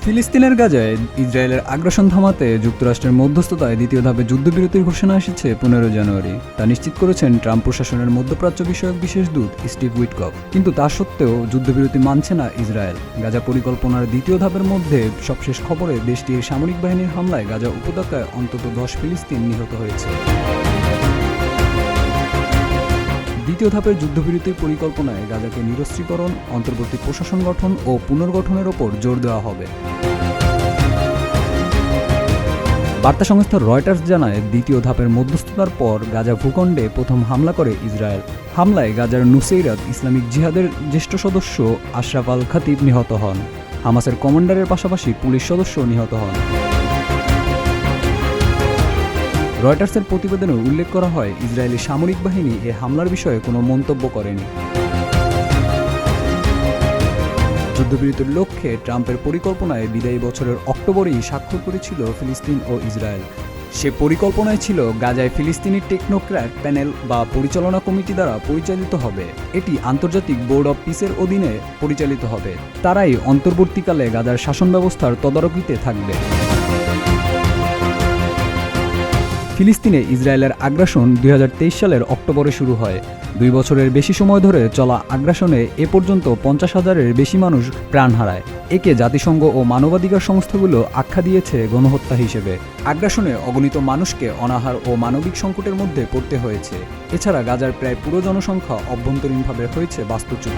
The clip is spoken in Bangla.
ফিলিস্তিনের গাজায় ইসরায়েলের আগ্রাসন থামাতে যুক্তরাষ্ট্রের মধ্যস্থতায় দ্বিতীয় ধাপে যুদ্ধবিরতির ঘোষণা এসেছে 15 জানুয়ারি। তা নিশ্চিত করেছেন ট্রাম্প প্রশাসনের মধ্যপ্রাচ্য বিষয়ক বিশেষ দূত স্টিভ উইটকক। কিন্তু তা সত্ত্বেও যুদ্ধবিরতি মানছে না ইসরায়েল। গাজা পরিকল্পনার দ্বিতীয় ধাপের মধ্যে সবশেষ খবরে দেশটির সামরিক বাহিনীর হামলায় গাজা উপত্যকায় অন্তত 10 ফিলিস্তিন নিহত হয়েছে। দ্বিতীয় ধাপের যুদ্ধবিরতির পরিকল্পনায় গাজাকে নিরস্ত্রীকরণ, অন্তর্বর্তী প্রশাসন গঠন ও পুনর্গঠনের ওপর জোর দেওয়া হবে। বার্তা সংস্থা রয়টার্স জানায়, দ্বিতীয় ধাপের মধ্যস্থতার পর গাজা ভূখণ্ডে প্রথম হামলা করে ইসরায়েল। হামলায় গাজার নুসেইরাত ইসলামিক জিহাদের জ্যেষ্ঠ সদস্য আশরাফ আল খাতিব নিহত হন। হামাসের কমান্ডারের পাশাপাশি পুলিশ সদস্য নিহত হন। রয়টার্সের প্রতিবেদনে উল্লেখ করা হয়, ইসরায়েলি সামরিক বাহিনী এ হামলার বিষয়ে কোনো মন্তব্য করেনি। যুদ্ধবিরতির লক্ষ্যে ট্রাম্পের পরিকল্পনায় বিদায়ী বছরের অক্টোবরেই স্বাক্ষর করেছিল ফিলিস্তিন ও ইসরায়েল। সে পরিকল্পনায় ছিল গাজায় ফিলিস্তিনি টেকনোক্র্যাট প্যানেল বা পরিচালনা কমিটি দ্বারা পরিচালিত হবে। এটি আন্তর্জাতিক বোর্ড অব পিসের অধীনে পরিচালিত হবে। তারাই অন্তর্বর্তীকালে গাজার শাসন ব্যবস্থার তদারকিতে থাকবে। ফিলিস্তিনে ইসরায়েলের আগ্রাসন 2023 সালের অক্টোবরে শুরু হয়। 2 বছরের বেশি সময় ধরে চলা আগ্রাসনে এ পর্যন্ত 50,000-এর বেশি মানুষ প্রাণ হারায়। একে জাতিসংঘ ও মানবাধিকার সংস্থাগুলো আখ্যা দিয়েছে গণহত্যা হিসেবে। আগ্রাসনে অগণিত মানুষকে অনাহার ও মানবিক সংকটের মধ্যে পড়তে হয়েছে। এছাড়া গাজার প্রায় পুরো জনসংখ্যা অভ্যন্তরীণভাবে হয়েছে বাস্তুচ্যুত।